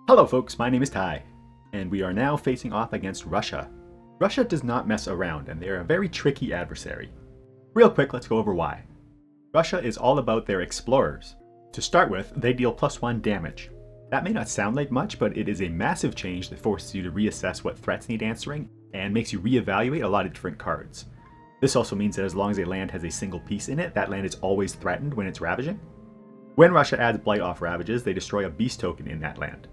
Hello folks, my name is Ty, and we are now facing off against Russia. Russia does not mess around, and they are a very tricky adversary. Real quick, let's go over why. Russia is all about their explorers. To start with, they deal +1 damage. That may not sound like much, but it is a massive change that forces you to reassess what threats need answering, and makes you reevaluate a lot of different cards. This also means that as long as a land has a single piece in it, that land is always threatened when it's ravaging. When Russia adds blight off ravages, they destroy a beast token in that land.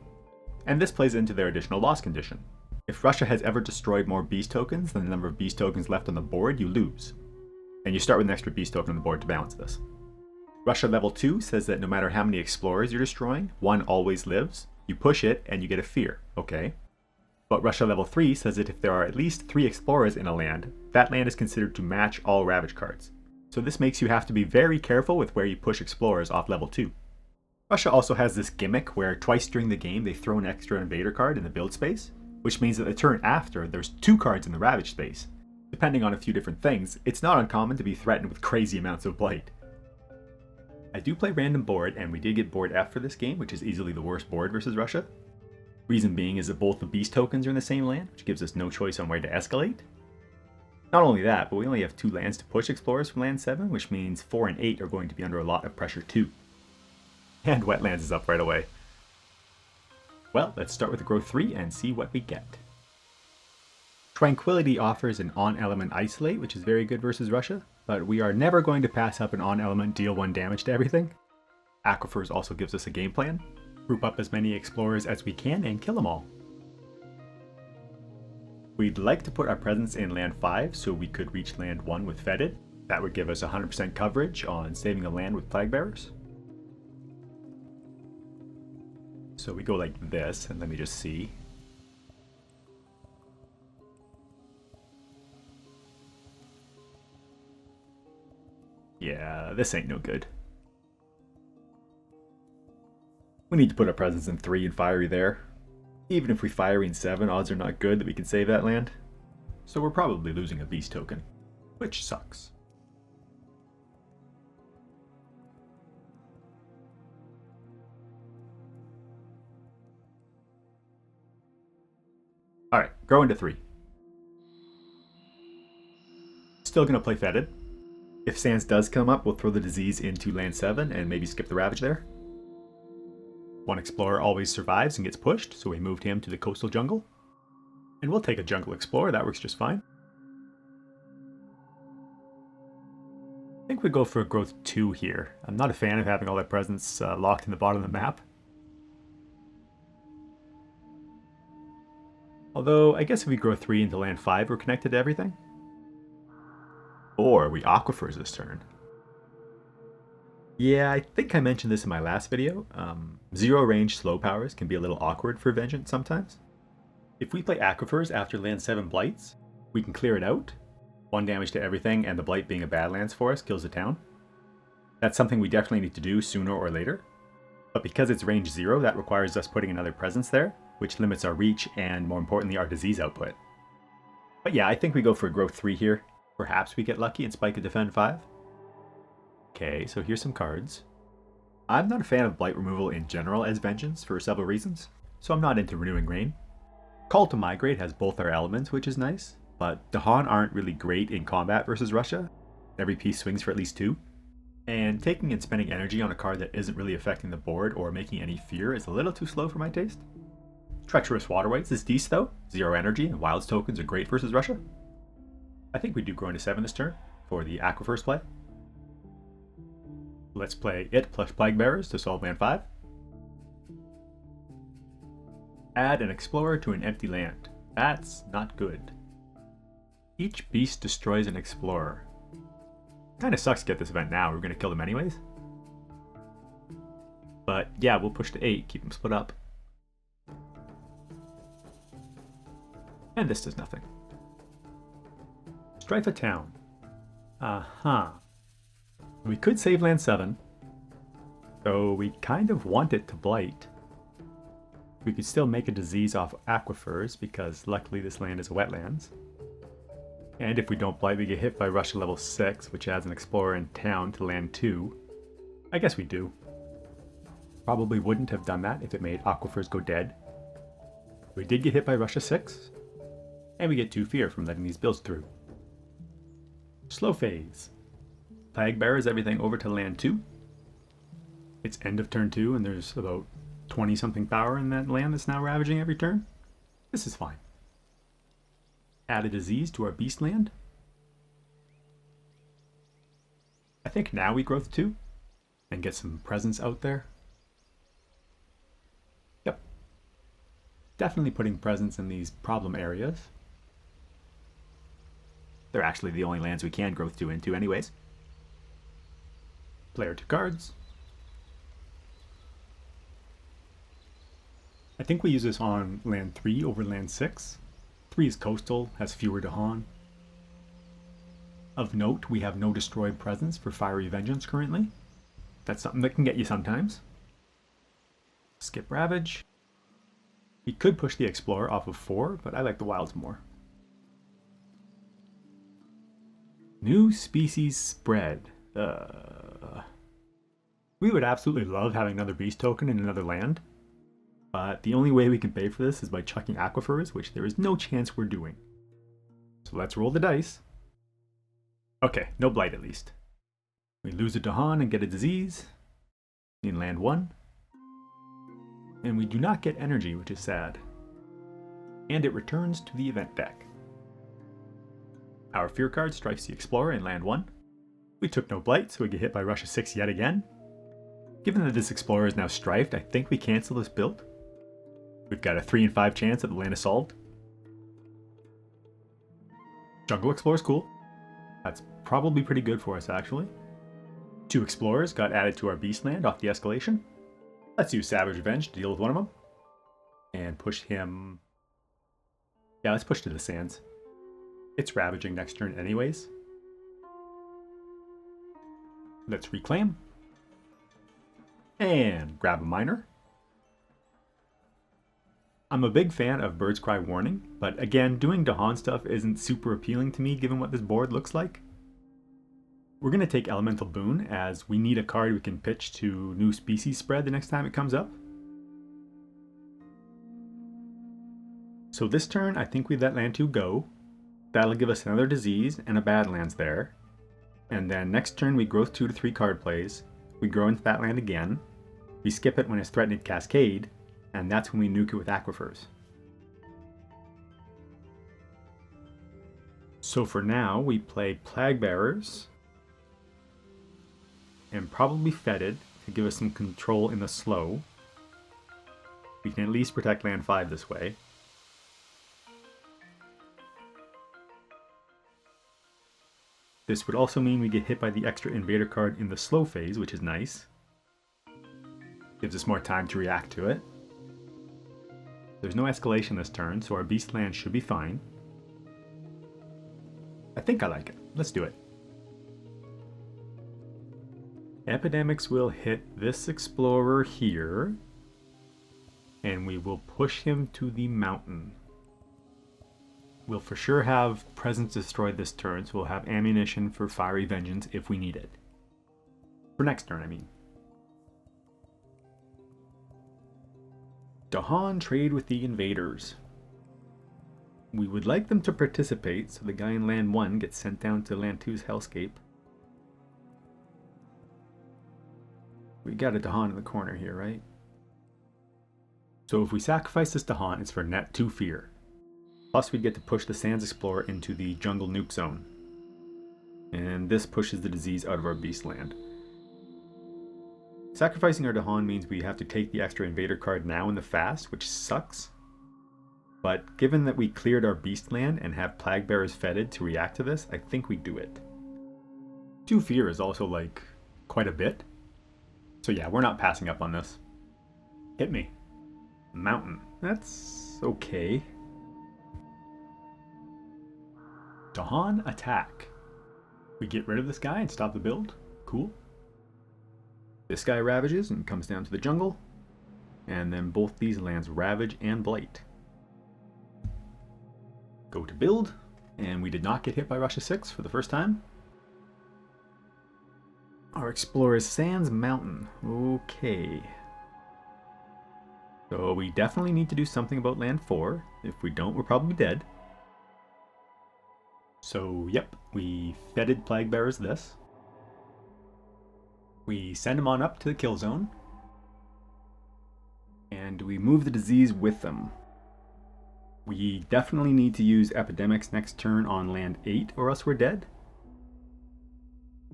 And this plays into their additional loss condition. If Russia has ever destroyed more beast tokens than the number of beast tokens left on the board, you lose. And you start with an extra beast token on the board to balance this. Russia level 2 says that no matter how many explorers you're destroying, one always lives. You push it and you get a fear, okay? But Russia level 3 says that if there are at least 3 explorers in a land, that land is considered to match all ravage cards. So this makes you have to be very careful with where you push explorers off level 2. Russia also has this gimmick where twice during the game they throw an extra invader card in the build space, which means that the turn after there's 2 cards in the ravage space. Depending on a few different things, it's not uncommon to be threatened with crazy amounts of blight. I do play random board, and we did get board F for this game, which is easily the worst board versus Russia. Reason being is that both the beast tokens are in the same land, which gives us no choice on where to escalate. Not only that, but we only have 2 lands to push explorers from land 7, which means 4 and 8 are going to be under a lot of pressure too. And Wetlands is up right away. Well, let's start with the growth 3 and see what we get. Tranquility offers an on-element isolate, which is very good versus Russia, but we are never going to pass up an on-element deal 1 damage to everything. Aquifers also gives us a game plan. Group up as many explorers as we can and kill them all. We'd like to put our presence in land 5 so we could reach land 1 with Fetid. That would give us 100% coverage on saving a land with Plague Bearers. So we go like this, and let me just see. Yeah, this ain't no good. We need to put our presence in 3 and Fiery there. Even if we Fiery in 7, odds are not good that we can save that land. So we're probably losing a beast token, which sucks. Alright, grow into 3. Still gonna play Fetid. If Sands does come up, we'll throw the disease into land 7 and maybe skip the Ravage there. 1 explorer always survives and gets pushed, so we moved him to the coastal jungle. And we'll take a jungle explorer, that works just fine. I think we go for a growth 2 here. I'm not a fan of having all that presence locked in the bottom of the map. Although, I guess if we grow 3 into land 5, we're connected to everything. Or we Aquifers this turn. Yeah, I think I mentioned this in my last video. 0 range slow powers can be a little awkward for Vengeance sometimes. If we play Aquifers after land 7 blights, we can clear it out. 1 damage to everything, and the blight being a Badlands for us kills the town. That's something we definitely need to do sooner or later. But because it's range 0, that requires us putting another presence there, which limits our reach and, more importantly, our disease output. But yeah, I think we go for a growth 3 here. Perhaps we get lucky and spike a defend 5. Okay, so here's some cards. I'm not a fan of blight removal in general as Vengeance for several reasons, so I'm not into Renewing Rain. Call to Migrate has both our elements, which is nice, but Dahan aren't really great in combat versus Russia. Every piece swings for at least 2. And taking and spending energy on a card that isn't really affecting the board or making any fear is a little too slow for my taste. Treacherous Waterways is decent though. 0 energy and Wilds tokens are great versus Russia. I think we do grow into 7 this turn for the Aquifers play. Let's play it plus Plague Bearers to solve land 5. Add an explorer to an empty land. That's not good. Each beast destroys an explorer. Kinda sucks to get this event now, we're gonna kill them anyways. But yeah, we'll push to 8, keep them split up. And this does nothing. Strife a town. We could save land 7, so we kind of want it to blight. We could still make a disease off Aquifers, because luckily this land is wetlands. And if we don't blight, we get hit by Russia level 6, which adds an explorer in town to land 2. I guess we do. Probably wouldn't have done that if it made Aquifers go dead. We did get hit by Russia 6, and we get 2 fear from letting these builds through. Slow phase. Plague bears everything over to land 2. It's end of turn 2, and there's about 20 something power in that land that's now ravaging every turn. This is fine. Add a disease to our beast land. I think now we growth 2 and get some presence out there. Yep. Definitely putting presence in these problem areas. They're actually the only lands we can growth 2 into anyways. Player 2 cards. I think we use this on land 3 over land 6. 3 is coastal, has fewer Dahan. Of note, we have no destroyed presence for Fiery Vengeance currently. That's something that can get you sometimes. Skip Ravage. We could push the Explorer off of 4, but I like the Wilds more. New species spread. We would absolutely love having another beast token in another land. But the only way we can pay for this is by chucking Aquifers, which there is no chance we're doing. So let's roll the dice. Okay, no blight at least. We lose a Dahan and get a disease in land 1. And we do not get energy, which is sad. And it returns to the event deck. Our fear card strikes the Explorer in land 1. We took no blight, so we get hit by Russia 6 yet again. Given that this Explorer is now strifed, I think we cancel this build. We've got a 3 in 5 chance that the land is solved. Jungle Explorer's cool. That's probably pretty good for us, actually. 2 Explorers got added to our beast land off the escalation. Let's use Savage Revenge to deal with one of them. And push him... Yeah, let's push to the sands. It's ravaging next turn anyways. Let's reclaim. And grab a miner. I'm a big fan of Bird's Cry Warning, but again, doing Dahan stuff isn't super appealing to me given what this board looks like. We're going to take Elemental Boon, as we need a card we can pitch to New Species Spread the next time it comes up. So this turn, I think we let land 2 go. That'll give us another disease and a Badlands there. And then next turn we growth 2 to 3 card plays. We grow into that land again. We skip it when it's threatening Cascade. And that's when we nuke it with Aquifers. So for now, we play Plague Bearers. And probably Fetid to give us some control in the slow. We can at least protect land 5 this way. This would also mean we get hit by the extra Invader card in the slow phase, which is nice. Gives us more time to react to it. There's no escalation this turn, so our beast land should be fine. I think I like it. Let's do it. Epidemics will hit this Explorer here, and we will push him to the mountain. We'll for sure have Presence destroyed this turn, so we'll have ammunition for Fiery Vengeance if we need it. For next turn, I mean. Dahan trade with the invaders. We would like them to participate, so the guy in land 1 gets sent down to land 2's hellscape. We got a Dahan in the corner here, right? So if we sacrifice this Dahan, it's for net 2 fear. Plus we get to push the Sands Explorer into the jungle nuke zone. And this pushes the disease out of our beast land. Sacrificing our Dahan means we have to take the extra invader card now in the fast, which sucks. But given that we cleared our beast land and have Plague Bearers fetid to react to this, I think we do it. 2 fear is also like quite a bit. So yeah, we're not passing up on this. Hit me. Mountain. That's okay. Dahan attack. We get rid of this guy and stop the build. Cool. This guy ravages and comes down to the jungle. And then both these lands ravage and blight. Go to build. And we did not get hit by Russia 6 for the first time. Our Explorer's Sands Mountain. Okay. So we definitely need to do something about land 4. If we don't, we're probably dead. So yep, we feted plague bearers this. We send them on up to the kill zone. And we move the disease with them. We definitely need to use epidemics next turn on land 8 or else we're dead.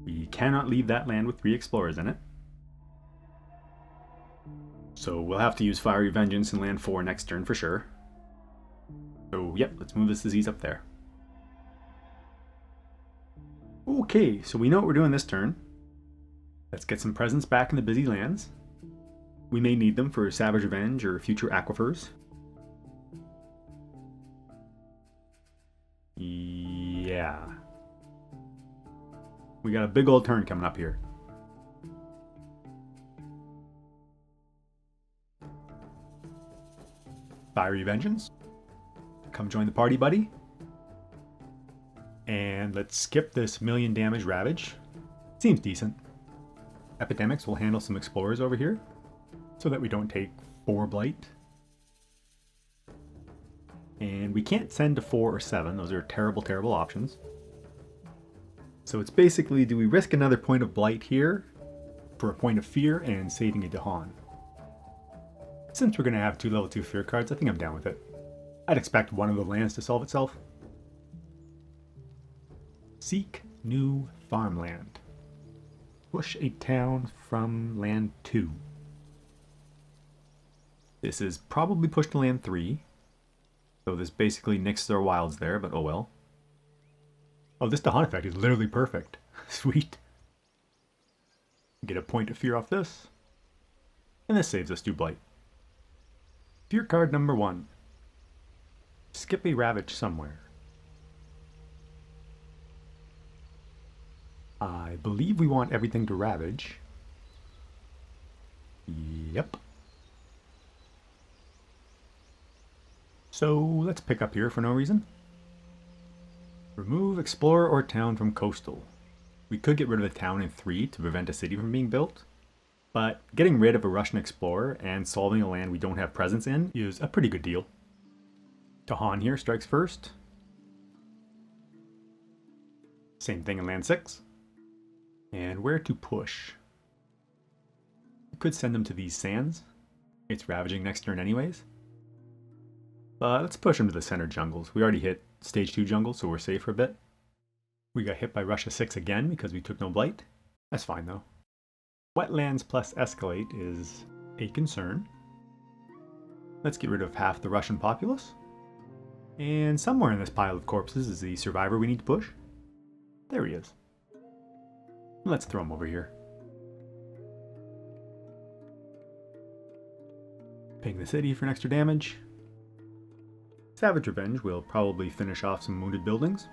We cannot leave that land with 3 explorers in it. So we'll have to use Fiery Vengeance in land 4 next turn for sure. So yep, let's move this disease up there. Okay, so we know what we're doing this turn. Let's get some presence back in the busy lands. We may need them for Savage Revenge or future Aquifers. Yeah. We got a big old turn coming up here. Fiery Vengeance. Come join the party, buddy. And let's skip this 1,000,000 damage Ravage. Seems decent. Epidemics will handle some explorers over here, so that we don't take 4 blight. And we can't send to 4 or 7. Those are terrible, terrible options. So it's basically, do we risk another point of blight here for a point of fear and saving a Dahan? Since we're going to have 2 level 2 fear cards, I think I'm down with it. I'd expect one of the lands to solve itself. Seek new farmland. Push a town from land 2. This is probably pushed to land 3. So this basically nixes our wilds there, but oh well. Oh, this Dahan effect is literally perfect. Sweet. Get a point of fear off this. And this saves us 2 blight. Fear card number 1. Skip a Ravage somewhere. I believe we want everything to Ravage. Yep. So let's pick up here for no reason. Remove Explorer or Town from Coastal. We could get rid of the town in 3 to prevent a city from being built, but getting rid of a Russian Explorer and solving a land we don't have presence in is a pretty good deal. Dahan here strikes first. Same thing in land 6. And where to push? We could send them to these sands. It's ravaging next turn anyways. But let's push them to the center jungles. We already hit stage 2 jungle, so we're safe for a bit. We got hit by Russia 6 again because we took no blight. That's fine though. Wetlands plus Escalate is a concern. Let's get rid of half the Russian populace. And somewhere in this pile of corpses is the survivor we need to push. There he is. Let's throw him over here. Ping the city for an extra damage. Savage Revenge will probably finish off some wounded buildings.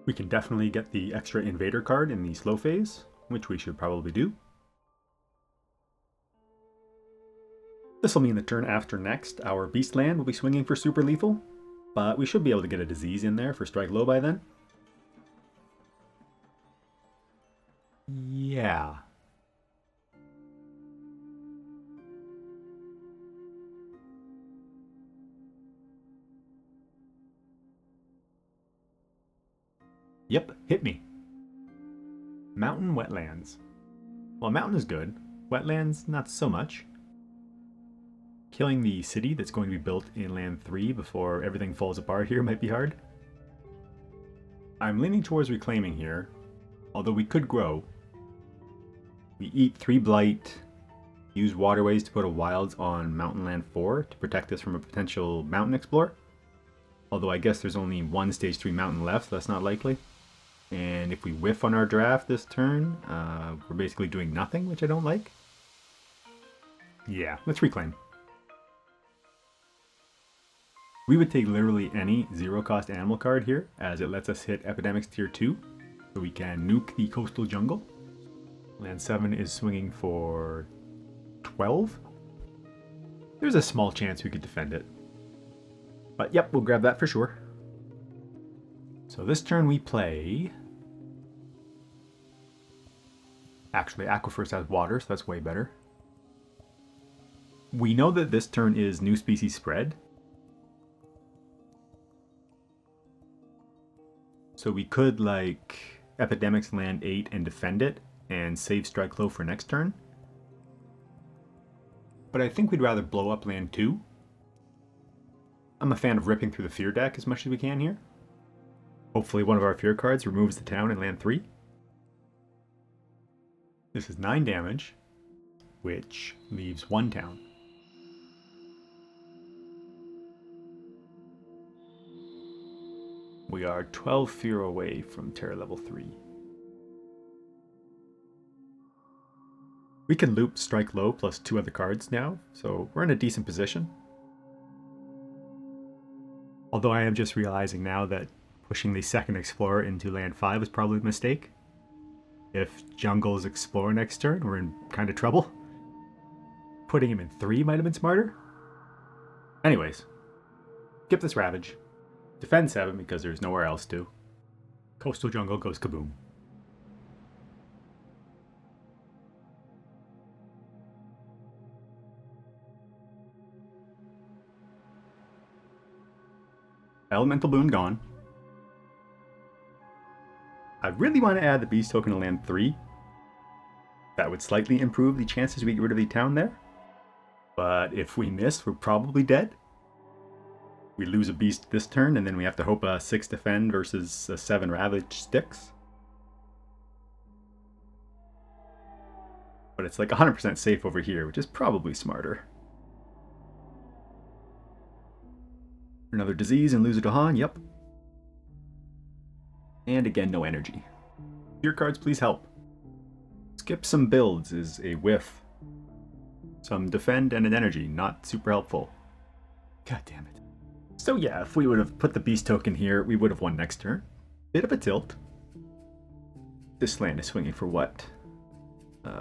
We can definitely get the extra Invader card in the slow phase, which we should probably do. This will mean the turn after next, our Beast Land will be swinging for super lethal, but we should be able to get a disease in there for strike low by then. Yeah. Yep, hit me. Mountain Wetlands. Well, mountain is good. Wetlands, not so much. Killing the city that's going to be built in land 3 before everything falls apart here might be hard. I'm leaning towards reclaiming here, although we could grow. We eat 3 blight, use waterways to put a wilds on mountain land 4 to protect us from a potential mountain explorer. Although I guess there's only 1 stage 3 mountain left, so that's not likely. And if we whiff on our draft this turn, we're basically doing nothing, which I don't like. Yeah, let's reclaim. We would take literally any 0-cost animal card here, as it lets us hit Epidemics Tier 2, so we can nuke the coastal jungle. Land 7 is swinging for 12. There's a small chance we could defend it. But yep, we'll grab that for sure. So this turn we play Actually, Aquifers has water, so that's way better. We know that this turn is new species spread. So we could, like, Epidemics land 8 and defend it, and save Strike Low for next turn. But I think we'd rather blow up land 2. I'm a fan of ripping through the Fear deck as much as we can here. Hopefully one of our Fear cards removes the town in land 3. This is 9 damage, which leaves 1 town. We are 12 fear away from Terror level 3. We can loop Strike Low plus 2 other cards now, so we're in a decent position. Although I am just realizing now that pushing the second Explorer into land 5 was probably a mistake. If Jungles Explore next turn, we're in kind of trouble. Putting him in 3 might have been smarter. Anyways, skip this Ravage. Defend 7 because there's nowhere else to. Coastal Jungle goes kaboom. Elemental Boon gone. I really want to add the Beast token to land 3. That would slightly improve the chances we get rid of the town there. But if we miss, we're probably dead. We lose a Beast this turn, and then we have to hope a 6 defend versus a 7 Ravage sticks. But it's like 100% safe over here, which is probably smarter. Another disease and lose a Dahan, yep. And again, no energy. Fear cards, please help. Skip some builds is a whiff. Some defend and an energy, not super helpful. God damn it. So yeah, if we would have put the Beast token here, we would have won next turn. Bit of a tilt. This land is swinging for what?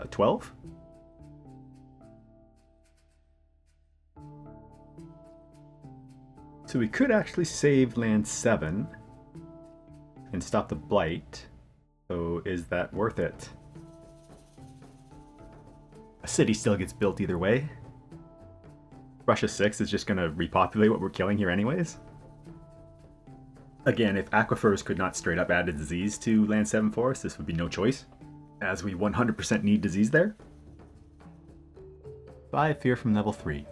12? So we could actually save land 7 and stop the blight. So is that worth it? A city still gets built either way. Russia 6 is just going to repopulate what we're killing here anyways. Again, if Aquifers could not straight up add a disease to land 7 for us, this would be no choice, as we 100% need disease there. 5 fear from level 3.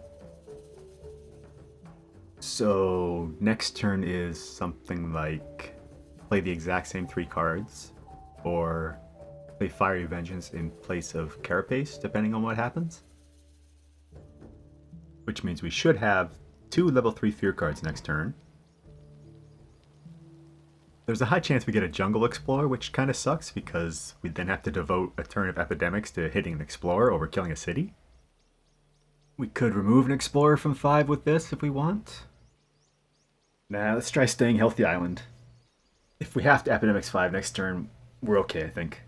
So next turn is something like play the exact same 3 cards, or play Fiery Vengeance in place of Carapace, depending on what happens. Which means we should have 2 level 3 fear cards next turn. There's a high chance we get a Jungle Explorer, which kind of sucks because we then have to devote a turn of Epidemics to hitting an Explorer over killing a city. We could remove an Explorer from 5 with this if we want. Nah, let's try staying Healthy Island. If we have to Epidemics 5 next turn, we're okay, I think.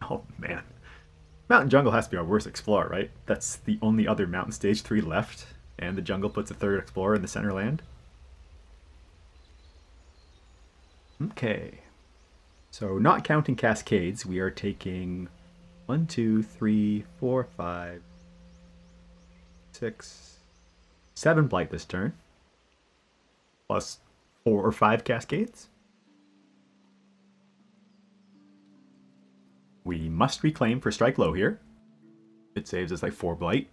Oh man. Mountain Jungle has to be our worst Explorer, right? That's the only other Mountain Stage 3 left, and the Jungle puts a 3rd Explorer in the center land. Okay. So not counting Cascades, we are taking 1, 2, 3, 4, 5, 6, 7 Blight this turn, plus 4 or 5 Cascades. We must reclaim for Strike Low here. It saves us like 4 Blight.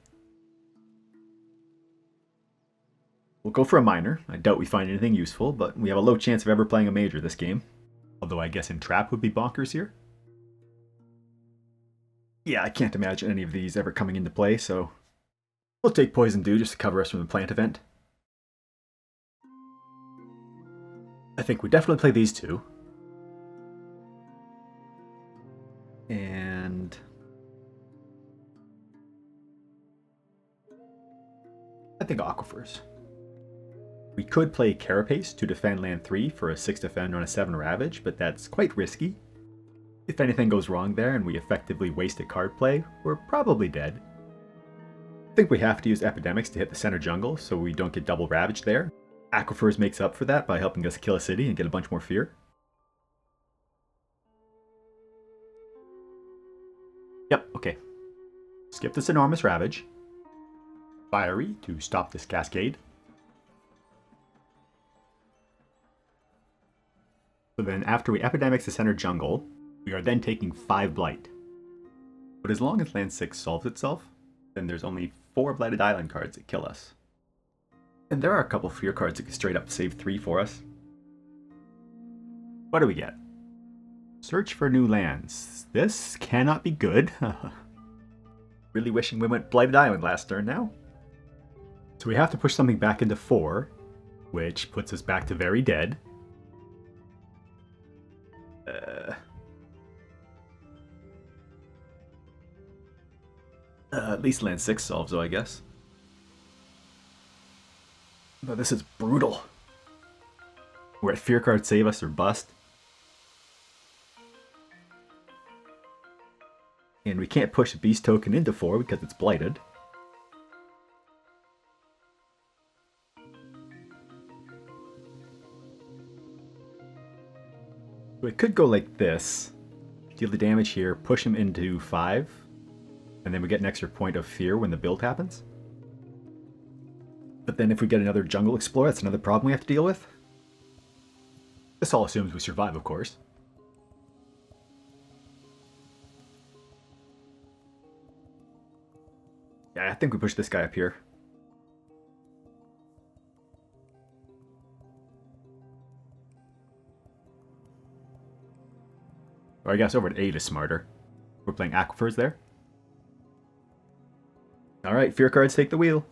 We'll go for a minor. I doubt we find anything useful, but we have a low chance of ever playing a major this game. Although I guess Entrap would be bonkers here. Yeah, I can't imagine any of these ever coming into play, so we'll take Poison Dew just to cover us from the plant event. I think we definitely play these 2. And I think Aquifers. We could play Carapace to defend land 3 for a 6 defend on a 7 Ravage, but that's quite risky. If anything goes wrong there and we effectively waste a card play, we're probably dead. I think we have to use Epidemics to hit the center jungle so we don't get double Ravaged there. Aquifers makes up for that by helping us kill a city and get a bunch more fear. Yep, okay. Skip this enormous ravage. Fiery to stop this cascade. So then after we epidemics the center jungle, we are then taking 5 blight. But as long as land 6 solves itself, then there's only 4 blighted island cards that kill us. And there are a couple fear cards that can straight up save 3 for us. What do we get? Search for new lands. This cannot be good. Really wishing we went blighted island last turn now. So we have to push something back into 4, which puts us back to very dead. At least land 6 solves though, I guess. But this is brutal. We're at fear card save us or bust. And we can't push a beast token into 4 because it's blighted. So it could go like this. Deal the damage here, push him into 5. And then we get an extra point of fear when the build happens. But then if we get another jungle explorer, that's another problem we have to deal with. This all assumes we survive, of course. Yeah, I think we push this guy up here. Or I guess over at 8 is smarter. We're playing Aquifers there. Alright, fear cards take the wheel.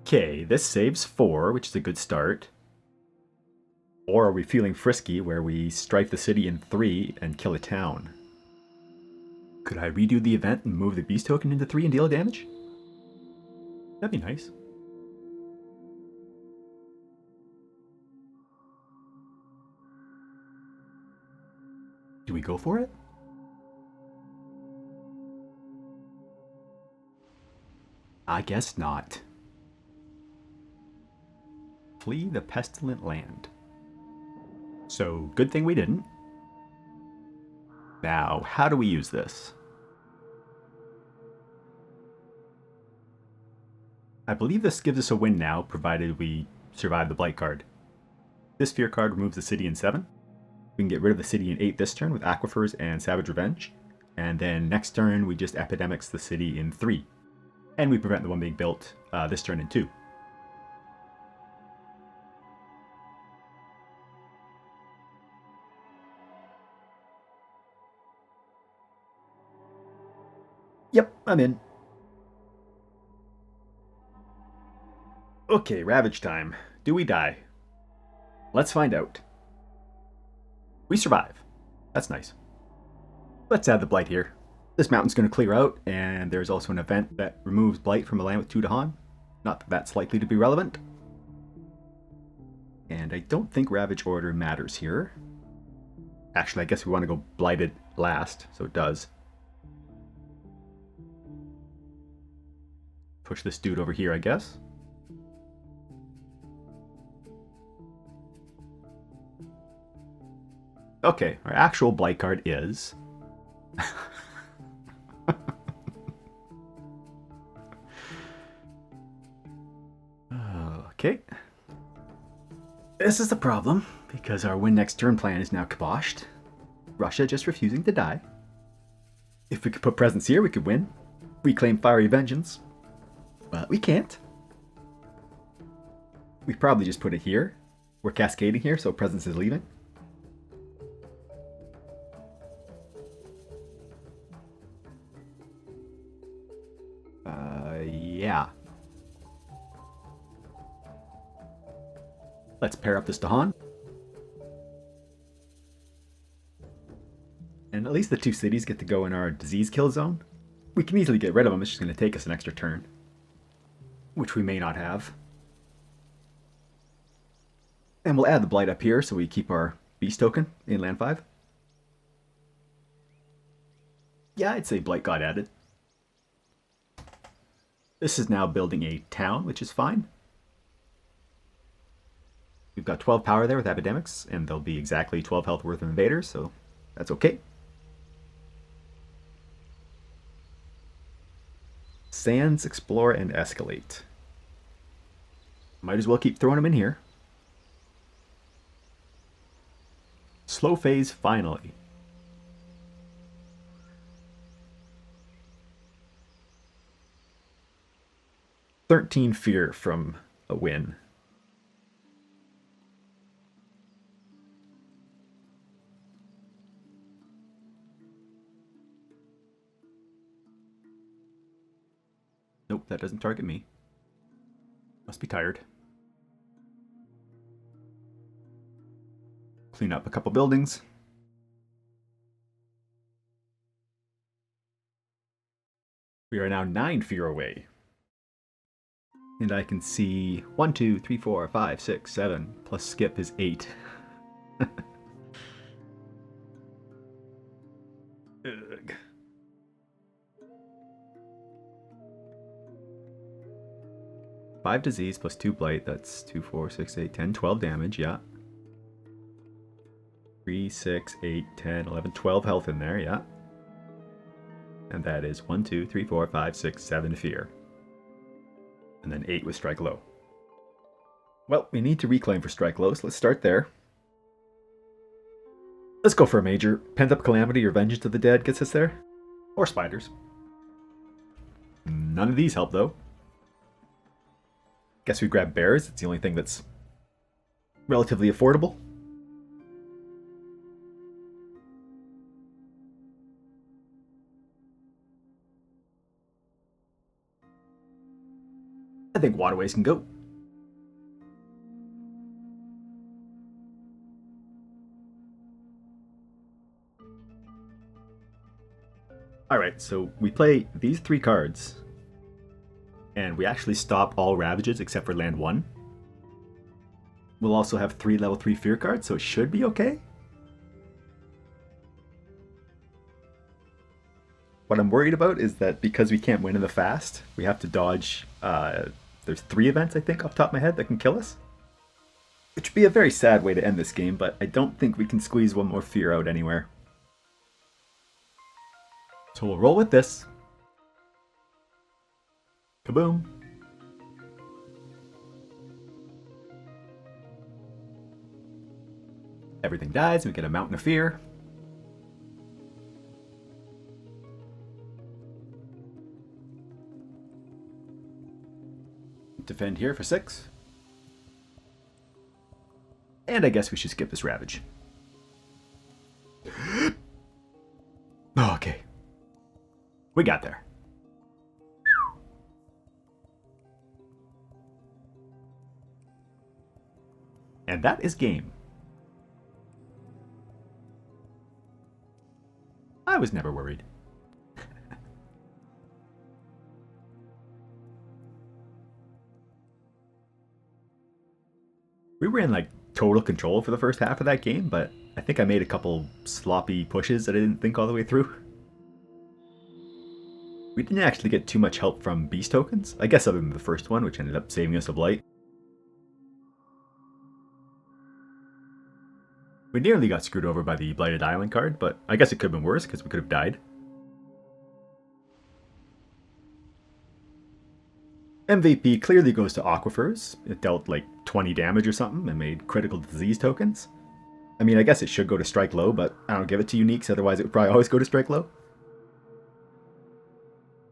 Okay, this saves 4, which is a good start. Or are we feeling frisky where we strike the city in 3 and kill a town? Could I redo the event and move the beast token into 3 and deal damage? That'd be nice. Do we go for it? I guess not. Flee the pestilent land. So, good thing we didn't. Now, how do we use this? I believe this gives us a win now, provided we survive the blight card. This fear card removes the city in 7. We can get rid of the city in 8 this turn with Aquifers and Savage Revenge. And then next turn, we just epidemics the city in 3. And we prevent the one being built this turn in 2. Yep, I'm in. Okay, Ravage time. Do we die? Let's find out. We survive. That's nice. Let's add the blight here. This mountain's going to clear out, and there's also an event that removes blight from a land with 2 Dahan. Not that that's likely to be relevant. And I don't think Ravage Order matters here. Actually, I guess we want to go blighted last, so it does. Push this dude over here, I guess. Okay, our actual blight card is... Okay. This is the problem, because our win next turn plan is now kiboshed. Russia just refusing to die. If we could put presence here, we could win. Reclaim Fiery Vengeance. But we can't. We probably just put it here. We're cascading here, so presence is leaving. Yeah. Let's pair up this Dahan. And at least the 2 cities get to go in our disease kill zone. We can easily get rid of them, it's just going to take us an extra turn. Which we may not have. And we'll add the blight up here so we keep our beast token in land 5. Yeah, I'd say blight got added. This is now building a town, which is fine. We've got 12 power there with epidemics, and there'll be exactly 12 health worth of invaders, so that's okay. Sands, Explore, and Escalate. Might as well keep throwing them in here. Slow phase, finally. "13 fear from a win. Nope, that doesn't target me. Must be tired. Clean up a couple buildings. We are now 9 fear away. And I can see 1, 2, 3, 4, 5, 6, 7, plus skip is 8. Ugh. Five disease plus 2 blight, that's 2, 4, 6, 8, 10, 12 damage, yeah. 3, 6, 8, 10, 11, 12 health in there, yeah. And that is 1, 2, 3, 4, 5, 6, 7 fear. And then 8 with strike low. Well, we need to reclaim for strike low, so let's start there. Let's go for a major. Pent Up Calamity or Vengeance of the Dead gets us there. Or spiders. None of these help, though. Guess we grab bears. It's the only thing that's relatively affordable. I think waterways can go. Alright, so we play these 3 cards. And we actually stop all ravages except for land 1. We'll also have 3 level 3 fear cards, so it should be okay. What I'm worried about is that because we can't win in the fast, we have to dodge, there's 3 events I think off the top of my head that can kill us. Which would be a very sad way to end this game, but I don't think we can squeeze one more fear out anywhere. So we'll roll with this. Kaboom! Everything dies, and we get a Mountain of Fear. Defend here for 6. And I guess we should skip this Ravage. Okay. We got there. And that is game. I was never worried. We were in like total control for the first half of that game, but I think I made a couple sloppy pushes that I didn't think all the way through. We didn't actually get too much help from beast tokens, I guess other than the first one, which ended up saving us a blight. We nearly got screwed over by the Blighted Island card, but I guess it could have been worse because we could have died. MVP clearly goes to Aquifers. It dealt like 20 damage or something and made critical disease tokens. I mean, I guess it should go to strike low, but I don't give it to uniques, otherwise it would probably always go to strike low.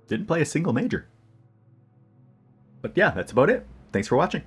Didn't play a single major. But yeah, that's about it. Thanks for watching.